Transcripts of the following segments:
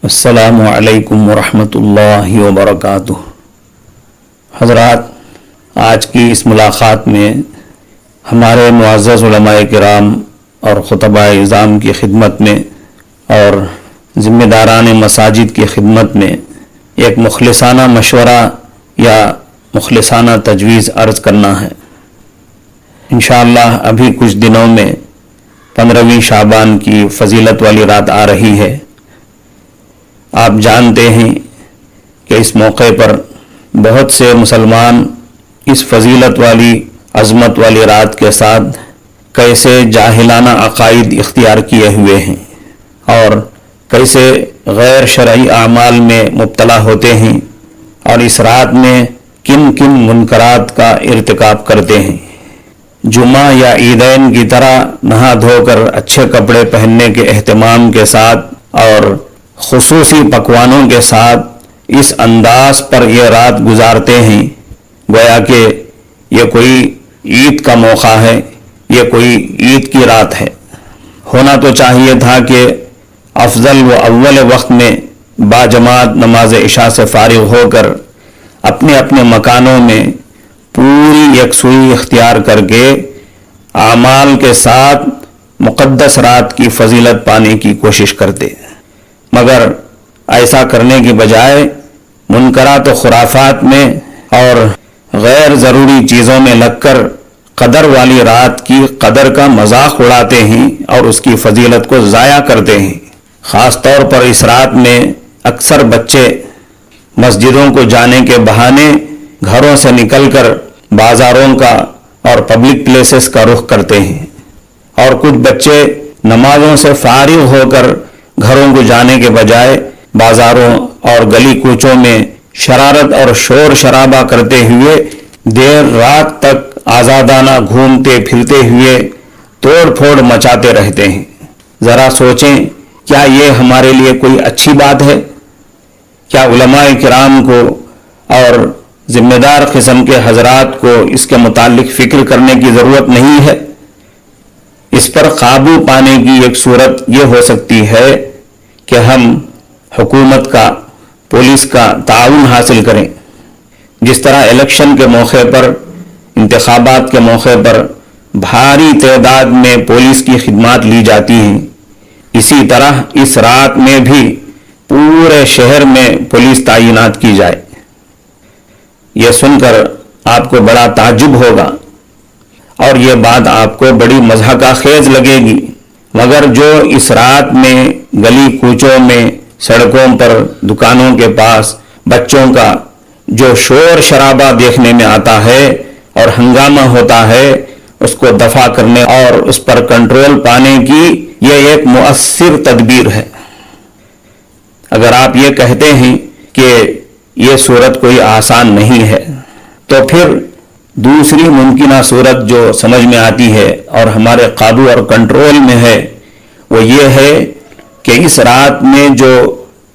السلام علیکم ورحمۃ اللہ وبرکاتہ۔ حضرات، آج کی اس ملاقات میں ہمارے معزز علماء کرام اور خطباء اعظام کی خدمت میں اور ذمہ داران مساجد کی خدمت میں ایک مخلصانہ مشورہ یا مخلصانہ تجویز عرض کرنا ہے۔ انشاءاللہ ابھی کچھ دنوں میں 15ویں شعبان کی فضیلت والی رات آ رہی ہے۔ آپ جانتے ہیں کہ اس موقع پر بہت سے مسلمان اس فضیلت والی عظمت والی رات کے ساتھ کیسے جاہلانہ عقائد اختیار کیے ہوئے ہیں اور کیسے غیر شرعی اعمال میں مبتلا ہوتے ہیں اور اس رات میں کن کن منکرات کا ارتکاب کرتے ہیں۔ جمعہ یا عیدین کی طرح نہا دھو کر اچھے کپڑے پہننے کے اہتمام کے ساتھ اور خصوصی پکوانوں کے ساتھ اس انداز پر یہ رات گزارتے ہیں گویا کہ یہ کوئی عید کا موقع ہے، یہ کوئی عید کی رات ہے۔ ہونا تو چاہیے تھا کہ افضل و اول وقت میں باجماعت نماز عشاء سے فارغ ہو کر اپنے اپنے مکانوں میں پوری یکسوئی اختیار کر کے اعمال کے ساتھ مقدس رات کی فضیلت پانے کی کوشش کرتے، مگر ایسا کرنے کی بجائے منکرات و خرافات میں اور غیر ضروری چیزوں میں لگ کر قدر والی رات کی قدر کا مذاق اڑاتے ہیں اور اس کی فضیلت کو ضائع کرتے ہیں۔ خاص طور پر اس رات میں اکثر بچے مسجدوں کو جانے کے بہانے گھروں سے نکل کر بازاروں کا اور پبلک پلیسز کا رخ کرتے ہیں، اور کچھ بچے نمازوں سے فارغ ہو کر گھروں کو جانے کے بجائے بازاروں اور گلی کوچوں میں شرارت اور شور شرابہ کرتے ہوئے دیر رات تک آزادانہ گھومتے پھرتے ہوئے توڑ پھوڑ مچاتے رہتے ہیں۔ ذرا سوچیں، کیا یہ ہمارے لیے کوئی اچھی بات ہے؟ کیا علماء کرام کو اور ذمہ دار قسم کے حضرات کو اس کے متعلق فکر کرنے کی ضرورت نہیں ہے؟ اس پر قابو پانے کی ایک صورت یہ ہو سکتی ہے کہ ہم حکومت کا، پولیس کا تعاون حاصل کریں۔ جس طرح الیکشن کے موقع پر، انتخابات کے موقع پر بھاری تعداد میں پولیس کی خدمات لی جاتی ہیں، اسی طرح اس رات میں بھی پورے شہر میں پولیس تعینات کی جائے۔ یہ سن کر آپ کو بڑا تعجب ہوگا اور یہ بات آپ کو بڑی مضحکہ خیز لگے گی، مگر جو اس رات میں گلی کوچوں میں، سڑکوں پر، دکانوں کے پاس بچوں کا جو شور شرابہ دیکھنے میں آتا ہے اور ہنگامہ ہوتا ہے، اس کو دفع کرنے اور اس پر کنٹرول پانے کی یہ ایک مؤثر تدبیر ہے۔ اگر آپ یہ کہتے ہیں کہ یہ صورت کوئی آسان نہیں ہے، تو پھر دوسری ممکنہ صورت جو سمجھ میں آتی ہے اور ہمارے قابو اور کنٹرول میں ہے وہ یہ ہے کہ اس رات میں جو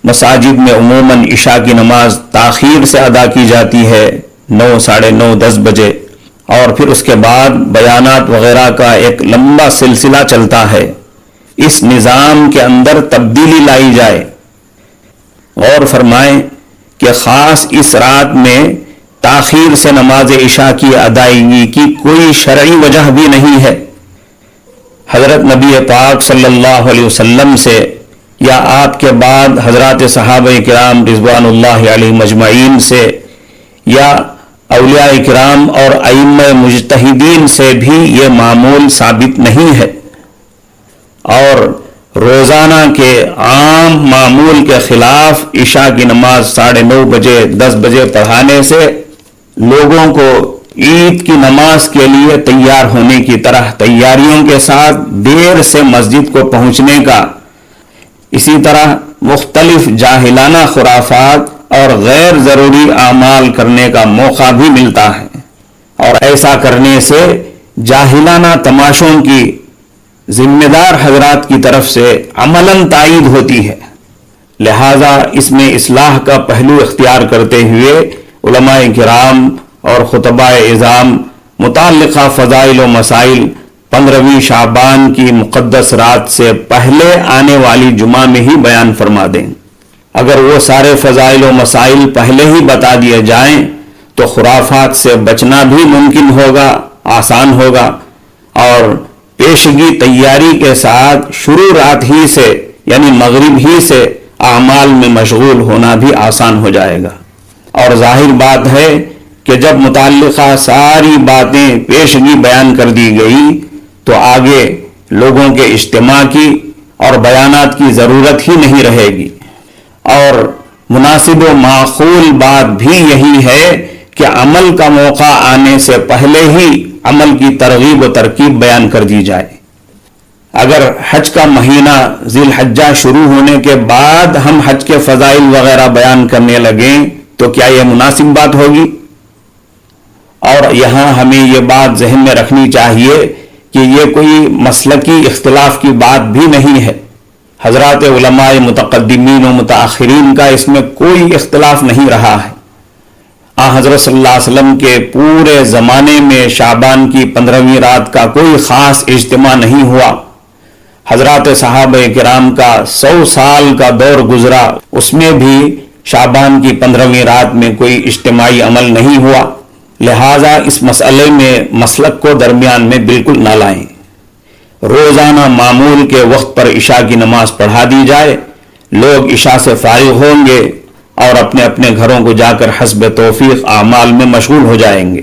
مساجد میں عموماً عشاء کی نماز تاخیر سے ادا کی جاتی ہے 9، 9:30، 10 بجے، اور پھر اس کے بعد بیانات وغیرہ کا ایک لمبا سلسلہ چلتا ہے، اس نظام کے اندر تبدیلی لائی جائے۔ غور فرمائیں کہ خاص اس رات میں تاخیر سے نماز عشاء کی ادائیگی کی کوئی شرعی وجہ بھی نہیں ہے۔ حضرت نبی پاک صلی اللہ علیہ وسلم سے یا آپ کے بعد حضرات صحابہ کرام رضوان اللہ علیہ مجمعین سے یا اولیاء کرام اور ائمہ مجتہدین سے بھی یہ معمول ثابت نہیں ہے، اور روزانہ کے عام معمول کے خلاف عشاء کی نماز 9:30 بجے، 10 بجے پڑھانے سے لوگوں کو عید کی نماز کے لیے تیار ہونے کی طرح تیاریوں کے ساتھ دیر سے مسجد کو پہنچنے کا، اسی طرح مختلف جاہلانہ خرافات اور غیر ضروری اعمال کرنے کا موقع بھی ملتا ہے، اور ایسا کرنے سے جاہلانہ تماشوں کی ذمہ دار حضرات کی طرف سے عملاً تائید ہوتی ہے۔ لہذا اس میں اصلاح کا پہلو اختیار کرتے ہوئے علماء کرام اور خطباء اعظام متعلقہ فضائل و مسائل 15ویں شعبان کی مقدس رات سے پہلے آنے والی جمعہ میں ہی بیان فرما دیں۔ اگر وہ سارے فضائل و مسائل پہلے ہی بتا دیے جائیں تو خرافات سے بچنا بھی ممکن ہوگا، آسان ہوگا، اور پیشگی تیاری کے ساتھ شروع رات ہی سے یعنی مغرب ہی سے اعمال میں مشغول ہونا بھی آسان ہو جائے گا۔ اور ظاہر بات ہے کہ جب متعلقہ ساری باتیں پیشگی بیان کر دی گئی تو آگے لوگوں کے اجتماع کی اور بیانات کی ضرورت ہی نہیں رہے گی۔ اور مناسب و معقول بات بھی یہی ہے کہ عمل کا موقع آنے سے پہلے ہی عمل کی ترغیب و ترکیب بیان کر دی جائے۔ اگر حج کا مہینہ ذی الحجہ شروع ہونے کے بعد ہم حج کے فضائل وغیرہ بیان کرنے لگیں تو کیا یہ مناسب بات ہوگی؟ اور یہاں ہمیں یہ بات ذہن میں رکھنی چاہیے کہ یہ کوئی مسلکی اختلاف کی بات بھی نہیں ہے۔ حضرات علماء متقدمین و متاخرین کا اس میں کوئی اختلاف نہیں رہا ہے۔ حضرت صلی اللہ علیہ وسلم کے پورے زمانے میں شعبان کی 15ویں رات کا کوئی خاص اجتماع نہیں ہوا۔ حضرات صحابہ کرام کا 100 سال کا دور گزرا، اس میں بھی شعبان کی 15ویں رات میں کوئی اجتماعی عمل نہیں ہوا۔ لہٰذا اس مسئلے میں مسلک کو درمیان میں بالکل نہ لائیں۔ روزانہ معمول کے وقت پر عشاء کی نماز پڑھا دی جائے، لوگ عشاء سے فارغ ہوں گے اور اپنے اپنے گھروں کو جا کر حسب توفیق اعمال میں مشغول ہو جائیں گے۔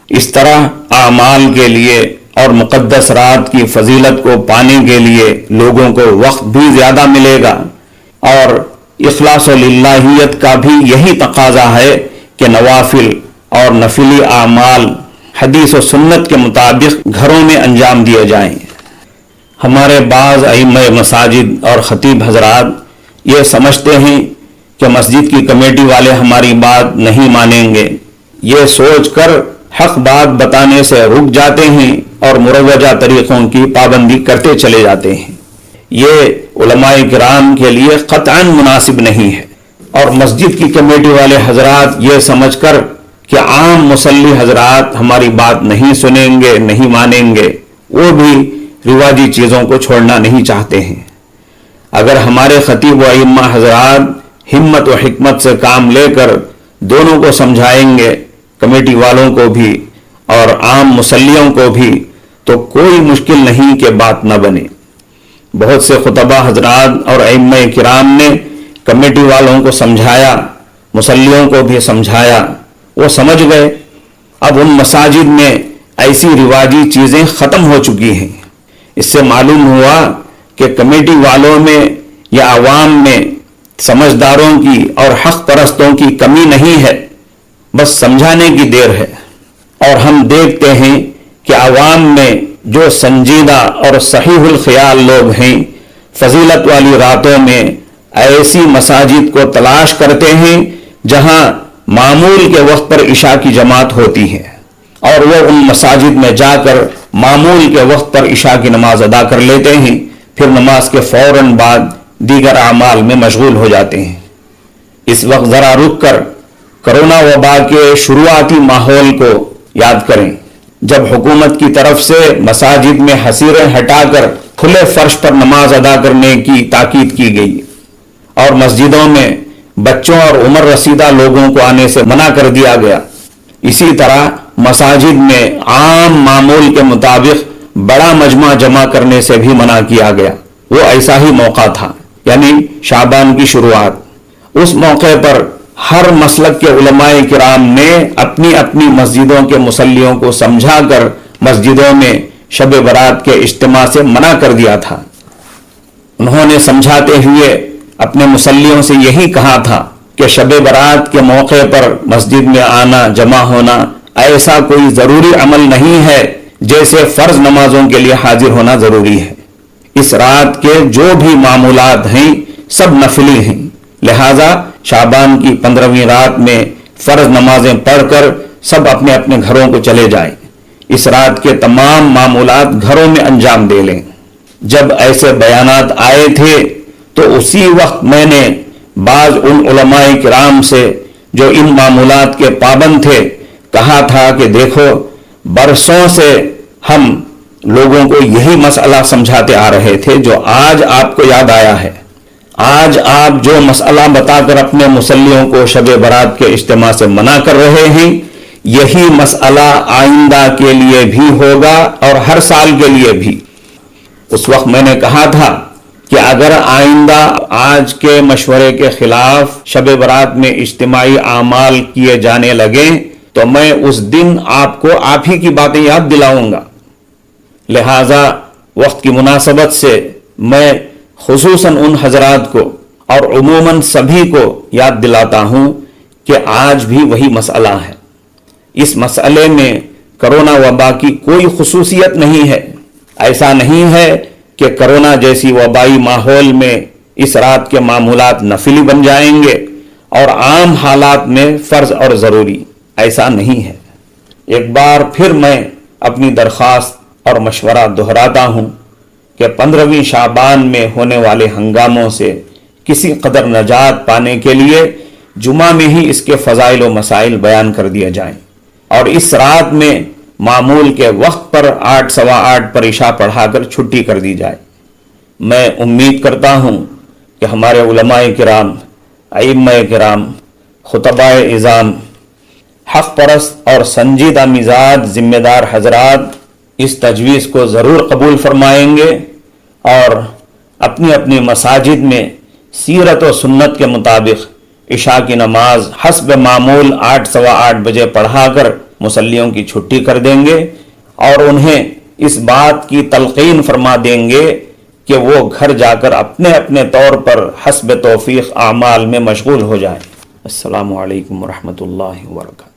اس طرح اعمال کے لیے اور مقدس رات کی فضیلت کو پانے کے لیے لوگوں کو وقت بھی زیادہ ملے گا، اور اخلاص و للہیت کا بھی یہی تقاضا ہے کہ نوافل اور نفلی اعمال حدیث و سنت کے مطابق گھروں میں انجام دیے جائیں۔ ہمارے بعض ائمہ مساجد اور خطیب حضرات یہ سمجھتے ہیں کہ مسجد کی کمیٹی والے ہماری بات نہیں مانیں گے، یہ سوچ کر حق بات بتانے سے رک جاتے ہیں اور مروجہ طریقوں کی پابندی کرتے چلے جاتے ہیں۔ یہ علماء کرام کے لیے قطعاً مناسب نہیں ہے، اور مسجد کی کمیٹی والے حضرات یہ سمجھ کر کہ عام مصلی حضرات ہماری بات نہیں سنیں گے، نہیں مانیں گے، وہ بھی رواجی چیزوں کو چھوڑنا نہیں چاہتے ہیں۔ اگر ہمارے خطیب و ائمہ حضرات ہمت و حکمت سے کام لے کر دونوں کو سمجھائیں گے، کمیٹی والوں کو بھی اور عام مصلیوں کو بھی، تو کوئی مشکل نہیں کہ بات نہ بنے۔ بہت سے خطبہ حضرات اور ائمہ کرام نے کمیٹی والوں کو سمجھایا، مصلیوں کو بھی سمجھایا، وہ سمجھ گئے۔ اب ان مساجد میں ایسی رواجی چیزیں ختم ہو چکی ہیں۔ اس سے معلوم ہوا کہ کمیٹی والوں میں یا عوام میں سمجھداروں کی اور حق پرستوں کی کمی نہیں ہے، بس سمجھانے کی دیر ہے۔ اور ہم دیکھتے ہیں کہ عوام میں جو سنجیدہ اور صحیح الخیال لوگ ہیں، فضیلت والی راتوں میں ایسی مساجد کو تلاش کرتے ہیں جہاں معمول کے وقت پر عشاء کی جماعت ہوتی ہے، اور وہ ان مساجد میں جا کر معمول کے وقت پر عشاء کی نماز ادا کر لیتے ہیں، پھر نماز کے فوراً بعد دیگر اعمال میں مشغول ہو جاتے ہیں۔ اس وقت ذرا رک کر کرونا وبا کے شروعاتی ماحول کو یاد کریں، جب حکومت کی طرف سے مساجد میں حصیریں ہٹا کر کھلے فرش پر نماز ادا کرنے کی تاکید کی گئی، اور مسجدوں میں بچوں اور عمر رسیدہ لوگوں کو آنے سے منع کر دیا گیا۔ اسی طرح مساجد میں عام معمول کے مطابق بڑا مجمع جمع کرنے سے بھی منع کیا گیا۔ وہ ایسا ہی موقع تھا، یعنی شعبان کی شروعات۔ اس موقع پر ہر مسلک کے علماء کرام نے اپنی اپنی مسجدوں کے مصلیوں کو سمجھا کر مسجدوں میں شب برات کے اجتماع سے منع کر دیا تھا۔ انہوں نے سمجھاتے ہوئے اپنے مصلیوں سے یہی کہا تھا کہ شب برات کے موقع پر مسجد میں آنا، جمع ہونا ایسا کوئی ضروری عمل نہیں ہے جیسے فرض نمازوں کے لیے حاضر ہونا ضروری ہے۔ اس رات کے جو بھی معمولات ہیں سب نفلی ہیں، لہذا شعبان کی 15ویں رات میں فرض نمازیں پڑھ کر سب اپنے اپنے گھروں کو چلے جائیں، اس رات کے تمام معمولات گھروں میں انجام دے لیں۔ جب ایسے بیانات آئے تھے تو اسی وقت میں نے بعض ان علماء کرام سے جو ان معمولات کے پابند تھے کہا تھا کہ دیکھو، برسوں سے ہم لوگوں کو یہی مسئلہ سمجھاتے آ رہے تھے جو آج آپ کو یاد آیا ہے۔ آج آپ جو مسئلہ بتا کر اپنے مصلیوں کو شب برات کے اجتماع سے منع کر رہے ہیں، یہی مسئلہ آئندہ کے لیے بھی ہوگا اور ہر سال کے لیے بھی۔ اس وقت میں نے کہا تھا کہ اگر آئندہ آج کے مشورے کے خلاف شب برات میں اجتماعی اعمال کیے جانے لگیں تو میں اس دن آپ کو آپ ہی کی باتیں یاد دلاؤں گا۔ لہذا وقت کی مناسبت سے میں خصوصاً ان حضرات کو اور عموماً سبھی کو یاد دلاتا ہوں کہ آج بھی وہی مسئلہ ہے۔ اس مسئلے میں کرونا وبا کی کوئی خصوصیت نہیں ہے۔ ایسا نہیں ہے کہ کرونا جیسی وبائی ماحول میں اس رات کے معمولات نفلی بن جائیں گے اور عام حالات میں فرض اور ضروری، ایسا نہیں ہے۔ ایک بار پھر میں اپنی درخواست اور مشورہ دہراتا ہوں کہ 15ویں شعبان میں ہونے والے ہنگاموں سے کسی قدر نجات پانے کے لیے جمعہ میں ہی اس کے فضائل و مسائل بیان کر دیے جائیں اور اس رات میں معمول کے وقت پر 8 سوا 8 پر عشاء پڑھا کر چھٹی کر دی جائے۔ میں امید کرتا ہوں کہ ہمارے علماء کرام، ائمہ کرام، خطباء اعظام، حق پرست اور سنجیدہ مزاج ذمہ دار حضرات اس تجویز کو ضرور قبول فرمائیں گے اور اپنی اپنی مساجد میں سیرت و سنت کے مطابق عشاء کی نماز حسب معمول 8 سوا 8 بجے پڑھا کر مصلیوں کی چھٹی کر دیں گے اور انہیں اس بات کی تلقین فرما دیں گے کہ وہ گھر جا کر اپنے اپنے طور پر حسب توفیق اعمال میں مشغول ہو جائیں۔ السلام علیکم ورحمۃ اللہ وبرکاتہ۔